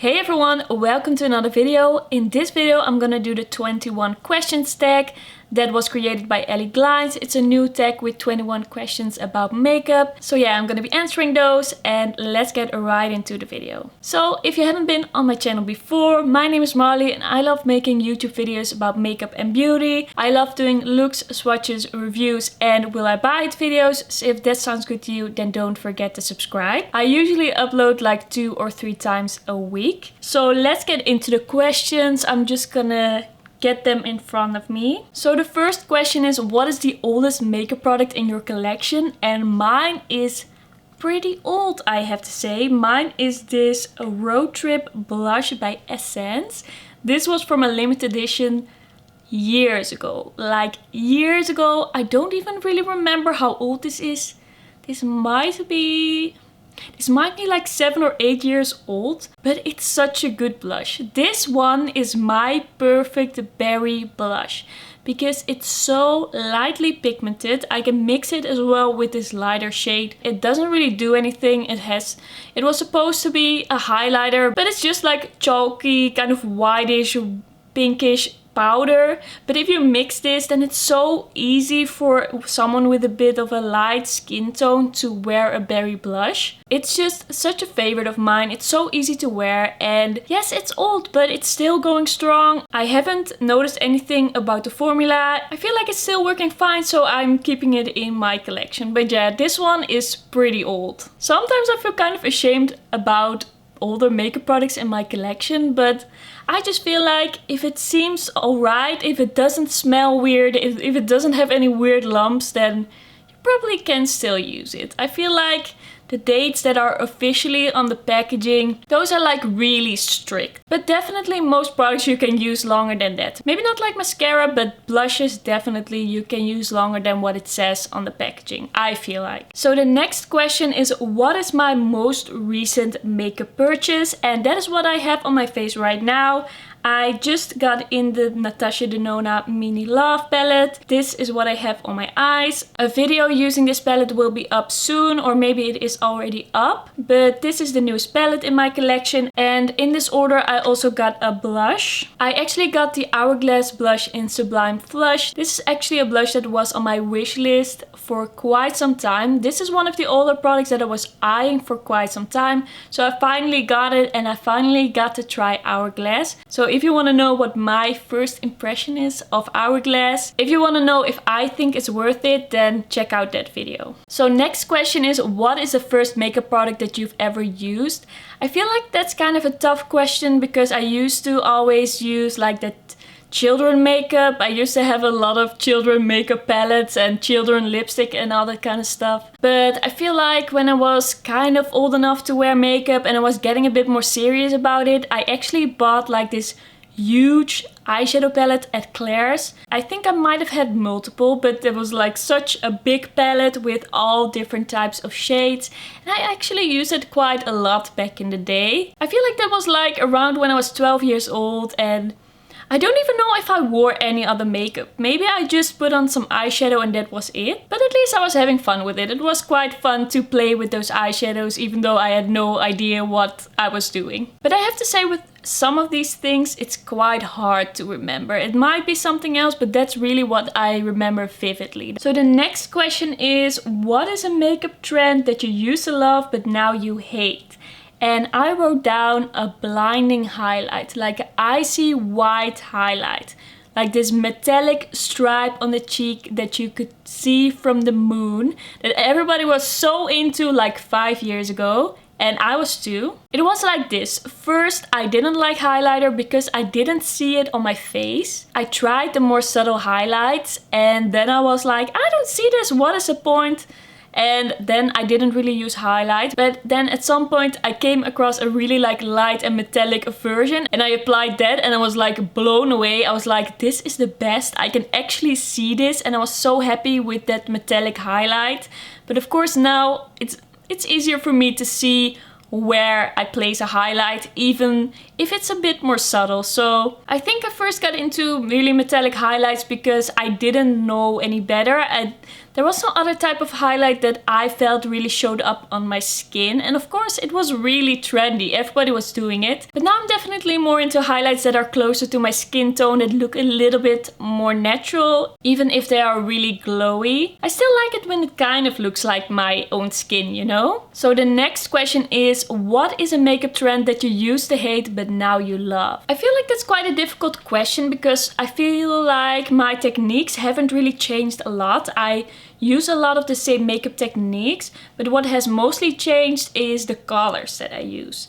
Hey everyone, welcome to another video. In this video I'm gonna do the 21 questions tag that was created by Allie Glines. It's a new tag with 21 questions about makeup. So yeah, I'm gonna be answering those and let's get right into the video. So if you haven't been on my channel before, my name is Marley and I love making YouTube videos about makeup and beauty. I love doing looks, swatches, reviews and will I buy it videos. So if that sounds good to you, then don't forget to subscribe. I usually upload like 2 or 3 times a week. So let's get into the questions. I'm just gonna get them in front of me. So the first question is, what is the oldest makeup product in your collection? And mine is pretty old, I have to say. Mine is this Road Trip blush by Essence. This was from a limited edition years ago. Like years ago. I don't even really remember how old this is. This might be like 7 or 8 years old, but it's such a good blush. This one is my perfect berry blush because it's so lightly pigmented. I can mix it as well with this lighter shade. It doesn't really do anything. It was supposed to be a highlighter, but it's just like chalky, kind of whitish, pinkish powder. But if you mix this, then it's so easy for someone with a bit of a light skin tone to wear a berry blush. It's just such a favorite of mine. It's so easy to wear, and yes, it's old, but it's still going strong. I haven't noticed anything about the formula. I feel like it's still working fine, so I'm keeping it in my collection. But yeah, this one is pretty old. Sometimes I feel kind of ashamed about older makeup products in my collection, but I just feel like if it seems alright, if it doesn't smell weird, if it doesn't have any weird lumps, then you probably can still use it. I feel like the dates that are officially on the packaging, those are like really strict. But definitely most products you can use longer than that. Maybe not like mascara, but blushes definitely you can use longer than what it says on the packaging, I feel like. So the next question is, what is my most recent makeup purchase? And that is what I have on my face right now. I just got in the Natasha Denona Mini Love palette. This is what I have on my eyes. A video using this palette will be up soon, or maybe it is already up. But this is the newest palette in my collection. And in this order I also got a blush. I actually got the Hourglass Blush in Sublime Flush. This is actually a blush that was on my wish list for quite some time. This is one of the older products that I was eyeing for quite some time. So I finally got it and I finally got to try Hourglass. So if you want to know what my first impression is of Hourglass, if you want to know if I think it's worth it, then check out that video. So next question is, what is the first makeup product that you've ever used? I feel like that's kind of a tough question because I used to always use like that children makeup. I used to have a lot of children makeup palettes and children lipstick and all that kind of stuff. But I feel like when I was kind of old enough to wear makeup and I was getting a bit more serious about it, I actually bought like this huge eyeshadow palette at Claire's. I think I might have had multiple, but there was like such a big palette with all different types of shades. And I actually used it quite a lot back in the day. I feel like that was like around when I was 12 years old, and I don't even know if I wore any other makeup. Maybe I just put on some eyeshadow and that was it. But at least I was having fun with it. It was quite fun to play with those eyeshadows, even though I had no idea what I was doing. But I have to say, with some of these things, it's quite hard to remember. It might be something else, but that's really what I remember vividly. So the next question is, what is a makeup trend that you used to love but now you hate? And I wrote down a blinding highlight, like an icy white highlight. Like this metallic stripe on the cheek that you could see from the moon. That everybody was so into like 5 years ago. And I was too. It was like this. First, I didn't like highlighter because I didn't see it on my face. I tried the more subtle highlights. And then I was like, I don't see this. What is the point? And then I didn't really use highlight, but then at some point I came across a really like light and metallic version and I applied that and I was like blown away. I was like, this is the best. I can actually see this, and I was so happy with that metallic highlight. But of course now it's easier for me to see where I place a highlight, even if it's a bit more subtle. So I think I first got into really metallic highlights because I didn't know any better. there was no other type of highlight that I felt really showed up on my skin. And of course it was really trendy, everybody was doing it. But now I'm definitely more into highlights that are closer to my skin tone, that look a little bit more natural, even if they are really glowy. I still like it when it kind of looks like my own skin, you know? So the next question is, what is a makeup trend that you used to hate but now you love? I feel like that's quite a difficult question because I feel like my techniques haven't really changed a lot. I use a lot of the same makeup techniques, but what has mostly changed is the colors that I use.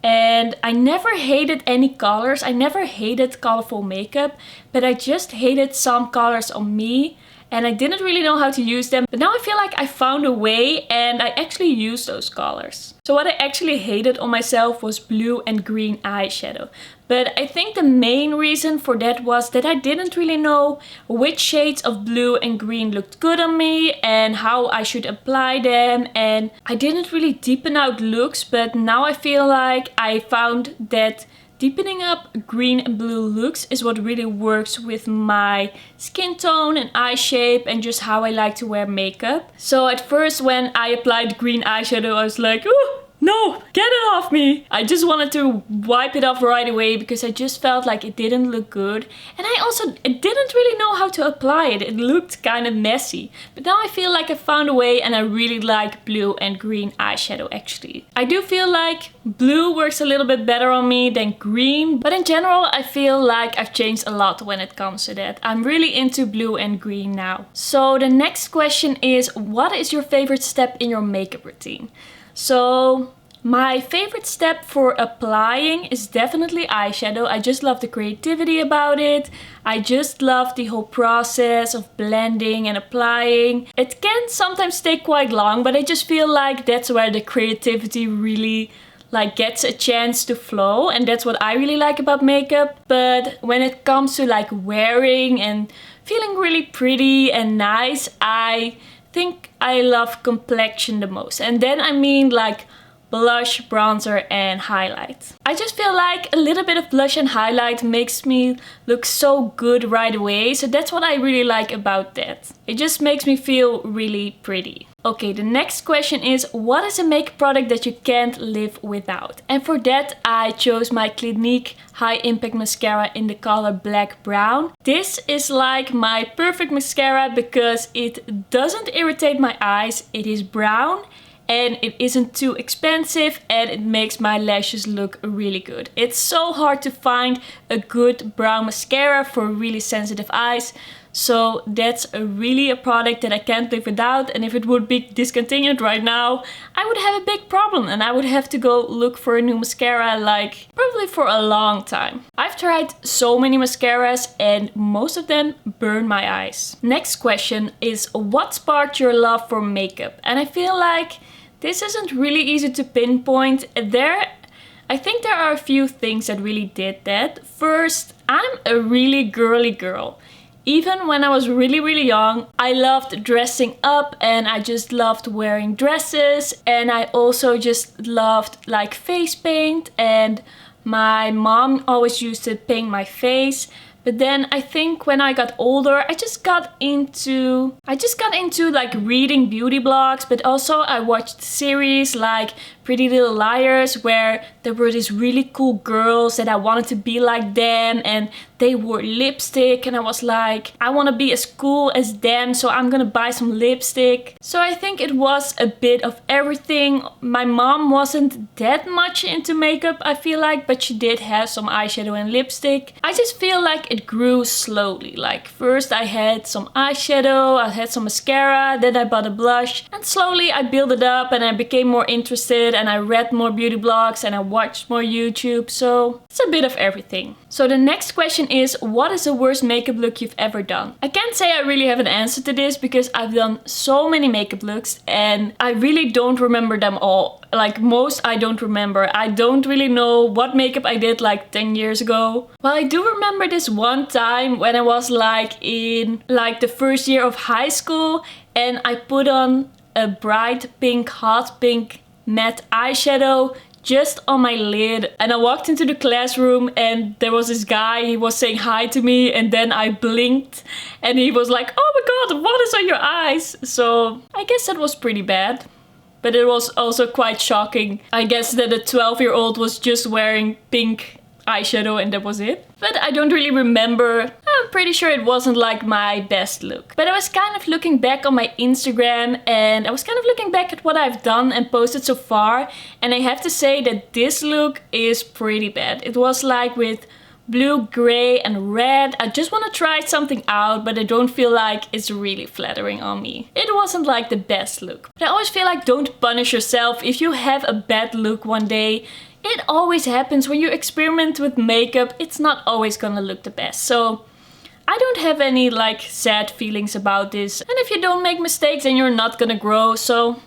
And I never hated any colors. I never hated colorful makeup, but I just hated some colors on me. And I didn't really know how to use them. But now I feel like I found a way and I actually use those colors. So what I actually hated on myself was blue and green eyeshadow. But I think the main reason for that was that I didn't really know which shades of blue and green looked good on me and how I should apply them. And I didn't really deepen out looks, but now I feel like I found that deepening up green and blue looks is what really works with my skin tone and eye shape and just how I like to wear makeup. So at first when I applied green eyeshadow, I was like, ooh, no, get it off me. I just wanted to wipe it off right away because I just felt like it didn't look good. And I also didn't really know how to apply it. It looked kind of messy. But now I feel like I found a way and I really like blue and green eyeshadow actually. I do feel like blue works a little bit better on me than green. But in general, I feel like I've changed a lot when it comes to that. I'm really into blue and green now. So the next question is, what is your favorite step in your makeup routine? So my favorite step for applying is definitely eyeshadow. I just love the creativity about it. I just love the whole process of blending and applying. It can sometimes take quite long, but I just feel like that's where the creativity really gets a chance to flow, and that's what I really like about makeup. But when it comes to wearing and feeling really pretty and nice, I think I love complexion the most. And then I mean blush, bronzer and highlight. I just feel like a little bit of blush and highlight makes me look so good right away. So that's what I really like about that. It just makes me feel really pretty. Okay, the next question is, what is a makeup product that you can't live without? And for that I chose my Clinique High Impact Mascara in the color Black Brown. This is like my perfect mascara because it doesn't irritate my eyes. It is brown and it isn't too expensive and it makes my lashes look really good. It's so hard to find a good brown mascara for really sensitive eyes. So that's really a product that I can't live without, and if it would be discontinued right now, I would have a big problem and I would have to go look for a new mascara probably for a long time. I've tried so many mascaras and most of them burn my eyes. Next question is, what sparked your love for makeup? And I feel like this isn't really easy to pinpoint. I think there are a few things that really did that. First, I'm a really girly girl. Even when I was really young, I loved dressing up and I just loved wearing dresses, and I also just loved face paint, and my mom always used to paint my face. But then I think when I got older, I just got into reading beauty blogs, but also I watched series like Pretty Little Liars, where there were these really cool girls that I wanted to be like them, and they wore lipstick, and I was like, I want to be as cool as them, so I'm gonna buy some lipstick. So I think it was a bit of everything. My mom wasn't that much into makeup, I feel like, but she did have some eyeshadow and lipstick. I just feel like it grew slowly. First I had some eyeshadow, I had some mascara, then I bought a blush, and slowly I built it up and I became more interested and I read more beauty blogs and I watched more YouTube. So it's a bit of everything. So the next question is, what is the worst makeup look you've ever done? I can't say I really have an answer to this because I've done so many makeup looks and I really don't remember them all. Most I don't remember. I don't really know what makeup I did 10 years ago. Well, I do remember this one time when I was in the first year of high school and I put on a bright pink, hot pink matte eyeshadow just on my lid. And I walked into the classroom and there was this guy, he was saying hi to me, and then I blinked and he was like, oh my god, what is on your eyes? So I guess that was pretty bad. But it was also quite shocking, I guess, that a 12-year-old was just wearing pink eyeshadow and that was it. But I don't really remember. I'm pretty sure it wasn't like my best look. But I was kind of looking back on my Instagram and I was kind of looking back at what I've done and posted so far. And I have to say that this look is pretty bad. It was like with blue, gray and red. I just want to try something out, but I don't feel like it's really flattering on me. It wasn't like the best look. But I always feel like don't punish yourself if you have a bad look one day. It always happens when you experiment with makeup. It's not always gonna look the best. So I don't have any like sad feelings about this. And if you don't make mistakes, then you're not gonna grow. So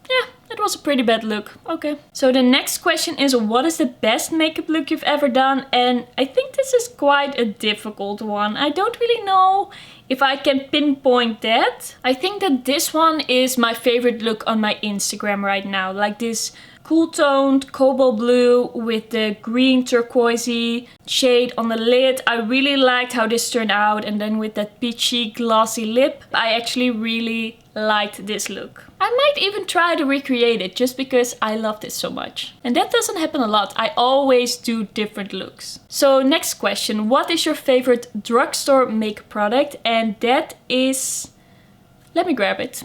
yeah, it was a pretty bad look. Okay. So the next question is, what is the best makeup look you've ever done? And I think this is quite a difficult one. I don't really know if I can pinpoint that. I think that this one is my favorite look on my Instagram right now. Like this cool toned cobalt blue with the green turquoisey shade on the lid. I really liked how this turned out, and then with that peachy glossy lip, I actually really liked this look. I might even try to recreate it just because I loved it so much. And that doesn't happen a lot. I always do different looks. So next question, what is your favorite drugstore makeup product? And that is, let me grab it.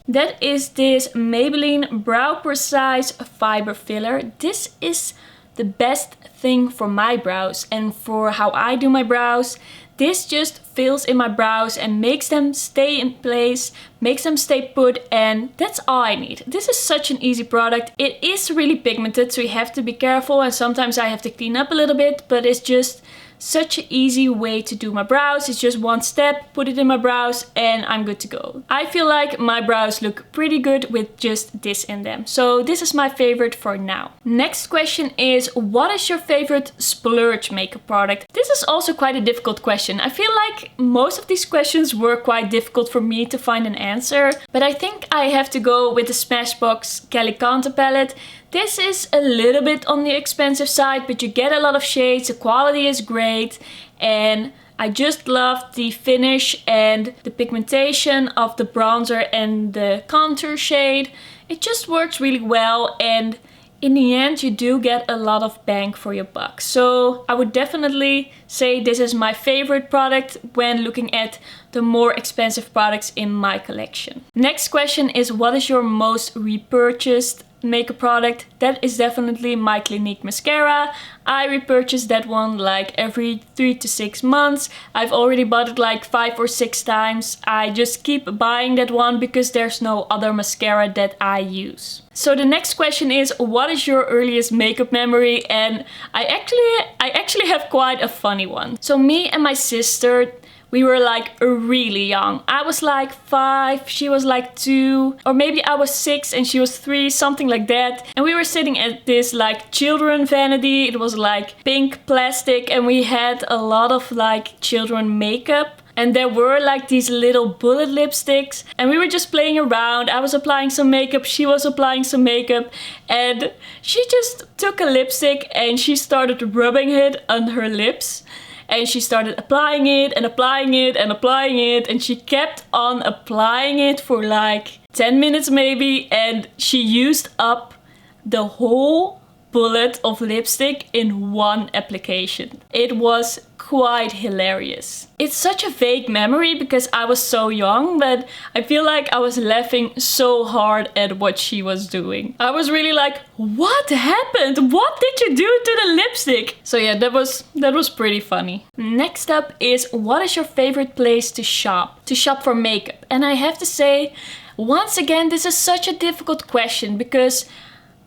That is this Maybelline Brow Precise Fiber Filler. This is the best thing for my brows and for how I do my brows. This just fills in my brows and makes them stay in place, makes them stay put, and that's all I need. This is such an easy product. It is really pigmented, so you have to be careful, and sometimes I have to clean up a little bit, but it's just such an easy way to do my brows. It's just one step, put it in my brows and I'm good to go. I feel like my brows look pretty good with just this in them. So this is my favorite for now. Next question is, what is your favorite Splurge makeup product? This is also quite a difficult question. I feel like most of these questions were quite difficult for me to find an answer, but I think I have to go with the Smashbox Calicante palette. This is a little bit on the expensive side, but you get a lot of shades, the quality is great, and I just love the finish and the pigmentation of the bronzer and the contour shade. It just works really well, and in the end you do get a lot of bang for your buck. So I would definitely say this is my favorite product when looking at the more expensive products in my collection. Next question is, what is your most repurchased makeup product? That is definitely my Clinique mascara. I repurchase that one like every 3 to 6 months. I've already bought it like 5 or 6 times. I just keep buying that one because there's no other mascara that I use. So the next question is, what is your earliest makeup memory? And I actually have quite a funny one. So me and my sister, we were like really young. I was like 5, she was like 2, or maybe I was 6 and she was 3, something like that. And we were sitting at this like children vanity. It was like pink plastic and we had a lot of like children makeup. And there were like these little bullet lipsticks and we were just playing around. I was applying some makeup, she was applying some makeup, and she just took a lipstick and she started rubbing it on her lips. And she started applying it and applying it and applying it, and she kept on applying it for like 10 minutes maybe, and she used up the whole bullet of lipstick in one application. It was quite hilarious. It's such a vague memory because I was so young, but I feel like I was laughing so hard at what she was doing. I was really like, what happened? What did you do to the lipstick? So yeah, that was pretty funny. Next up is, what is your favorite place to shop? To shop for makeup. And I have to say, once again, this is such a difficult question because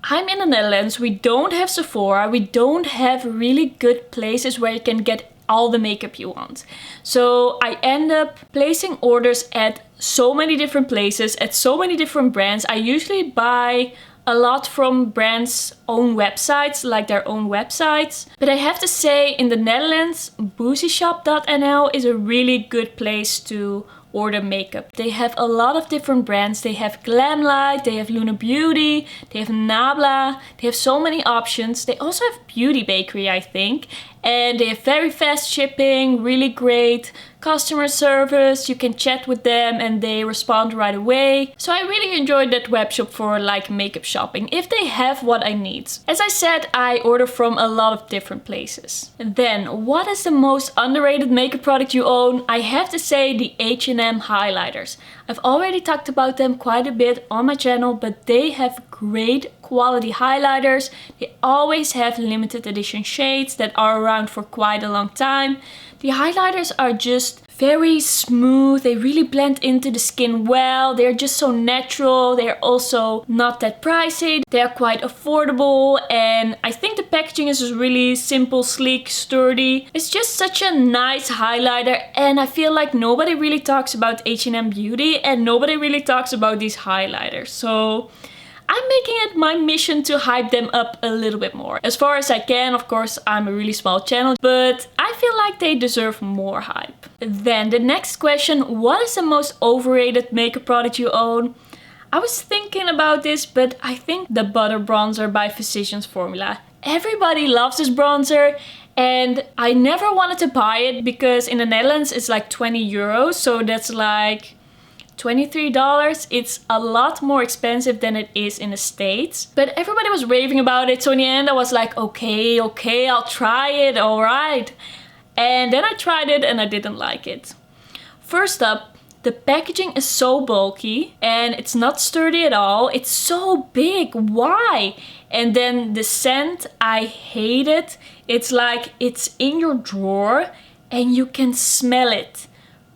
I'm in the Netherlands, we don't have Sephora, we don't have really good places where you can get all the makeup you want. So I end up placing orders at so many different places, at so many different brands. I usually buy a lot from brands' own websites, like their own websites. But I have to say, in the Netherlands, boozyshop.nl is a really good place to order makeup. They have a lot of different brands. They have Glamlight, they have Luna Beauty, they have Nabla, they have so many options. They also have Beauty Bakery, I think. And they have very fast shipping, really great customer service. You can chat with them and they respond right away. So I really enjoyed that webshop for like makeup shopping, if they have what I need. As I said, I order from a lot of different places. Then, what is the most underrated makeup product you own? I have to say the H&M highlighters. I've already talked about them quite a bit on my channel, but they have great quality highlighters. They always have limited edition shades that are around for quite a long time. The highlighters are just very smooth. They really blend into the skin well. They're just so natural. They're also not that pricey. They're quite affordable, and I think the packaging is just really simple, sleek, sturdy. It's just such a nice highlighter, and I feel like nobody really talks about H&M Beauty and nobody really talks about these highlighters. So I'm making it my mission to hype them up a little bit more. As far as I can, of course, I'm a really small channel, but I feel like they deserve more hype. Then the next question, what is the most overrated makeup product you own? I was thinking about this, but I think the Butter Bronzer by Physicians Formula. Everybody loves this bronzer, and I never wanted to buy it because in the Netherlands it's like 20 euros, so that's like $23. It's a lot more expensive than it is in the States. But everybody was raving about it, so in the end I was like, okay, I'll try it, alright. And then I tried it and I didn't like it. First up, the packaging is so bulky and it's not sturdy at all. It's so big, why? And then the scent, I hate it. It's like it's in your drawer and you can smell it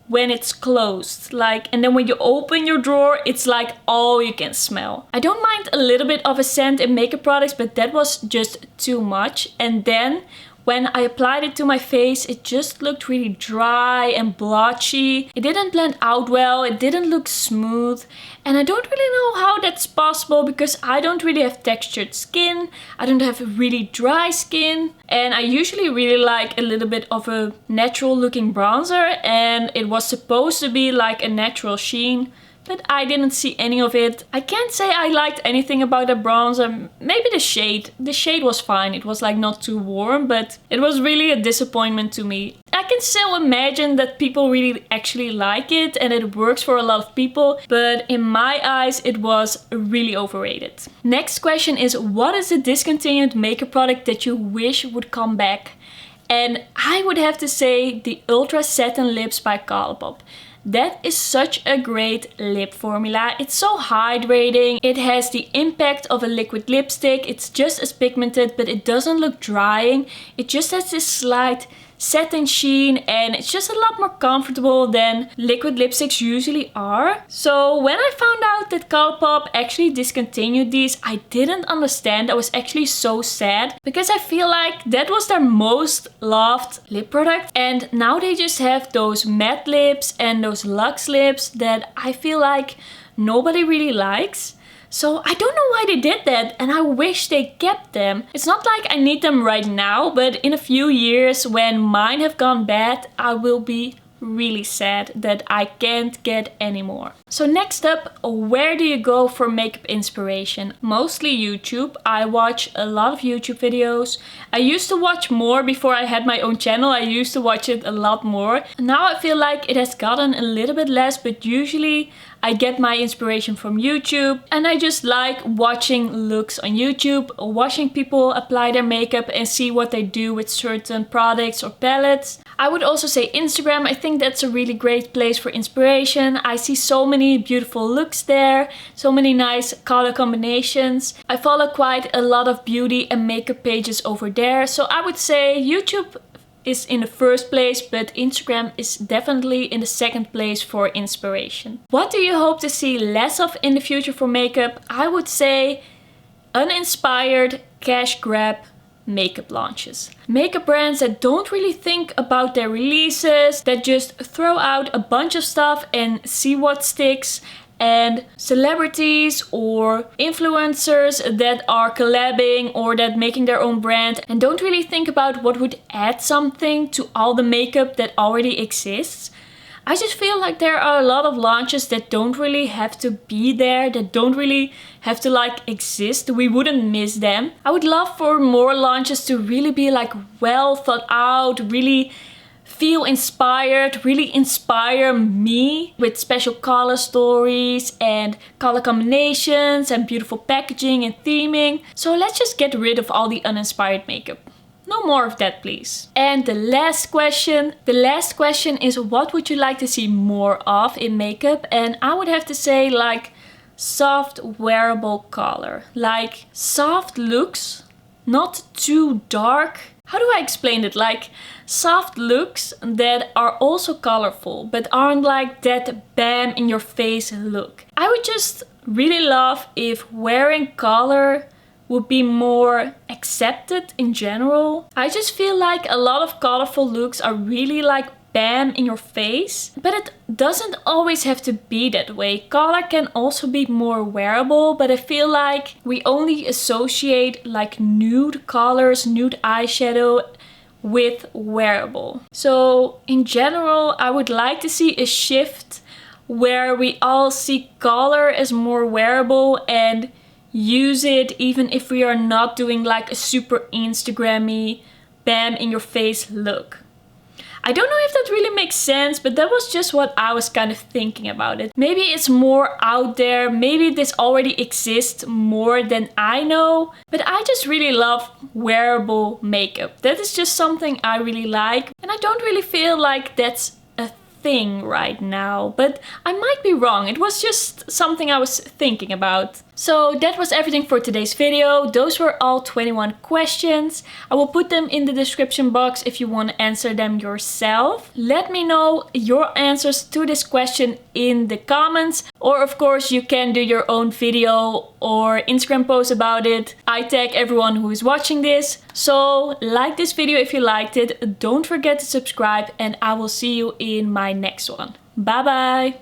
when it's closed, like, and then when you open your drawer, it's like all you can smell. I don't mind a little bit of a scent in makeup products, but that was just too much. And then when I applied it to my face, it just looked really dry and blotchy. It didn't blend out well, it didn't look smooth. And I don't really know how that's possible because I don't really have textured skin. I don't have really dry skin. And I usually really like a little bit of a natural looking bronzer. And it was supposed to be like a natural sheen, but I didn't see any of it. I can't say I liked anything about the bronzer. Maybe the shade. The shade was fine. It was like not too warm, but it was really a disappointment to me. I can still imagine that people really actually like it and it works for a lot of people, but in my eyes it was really overrated. Next question is, what is a discontinued makeup product that you wish would come back? And I would have to say the Ultra Satin Lips by Colourpop. That is such a great lip formula. It's so hydrating. It has the impact of a liquid lipstick. It's just as pigmented, but it doesn't look drying. It just has this slight satin sheen and it's just a lot more comfortable than liquid lipsticks usually are. So when I found out that Colourpop actually discontinued these, I didn't understand. I was actually so sad because I feel like that was their most loved lip product, and now they just have those matte lips and those luxe lips that I feel like nobody really likes. So I don't know why they did that, and I wish they kept them. It's not like I need them right now, but in a few years when mine have gone bad, I will be really sad that I can't get any more. So next up, where do you go for makeup inspiration? Mostly YouTube. I watch a lot of YouTube videos. I used to watch more before I had my own channel. I used to watch it a lot more. Now I feel like it has gotten a little bit less, but usually I get my inspiration from YouTube, and I just like watching looks on YouTube, watching people apply their makeup and see what they do with certain products or palettes. I would also say Instagram. I think that's a really great place for inspiration. I see so many beautiful looks there, so many nice color combinations. I follow quite a lot of beauty and makeup pages over there, so I would say YouTube is in the first place, but Instagram is definitely in the second place for inspiration. What do you hope to see less of in the future for makeup? I would say uninspired cash grab makeup launches. Makeup brands that don't really think about their releases, that just throw out a bunch of stuff and see what sticks. And celebrities or influencers that are collabing or that making their own brand and don't really think about what would add something to all the makeup that already exists. I just feel like there are a lot of launches that don't really have to be there, that don't really have to like exist. We wouldn't miss them. I would love for more launches to really be like well thought out, really feel inspired, really inspire me with special color stories and color combinations and beautiful packaging and theming. So let's just get rid of all the uninspired makeup. No more of that, please. And the last question is, what would you like to see more of in makeup? And I would have to say like soft wearable color, like soft looks, not too dark. How do I explain it? Like soft looks that are also colorful, but aren't like that bam in your face look. I would just really love if wearing color would be more accepted in general. I just feel like a lot of colorful looks are really like bam in your face, but it doesn't always have to be that way. Color can also be more wearable, but I feel like we only associate like nude colors, nude eyeshadow with wearable. So in general, I would like to see a shift where we all see color as more wearable and use it even if we are not doing like a super Instagrammy bam in your face look. I don't know if that really makes sense, but that was just what I was kind of thinking about it. Maybe it's more out there, maybe this already exists more than I know, but I just really love wearable makeup. That is just something I really like, and I don't really feel like that's a thing right now, but I might be wrong. It was just something I was thinking about. So that was everything for today's video. Those were all 21 questions. I will put them in the description box if you want to answer them yourself. Let me know your answers to this question in the comments, or of course you can do your own video or Instagram post about it. I tag everyone who is watching this. So like this video if you liked it. Don't forget to subscribe, and I will see you in my next one. Bye bye!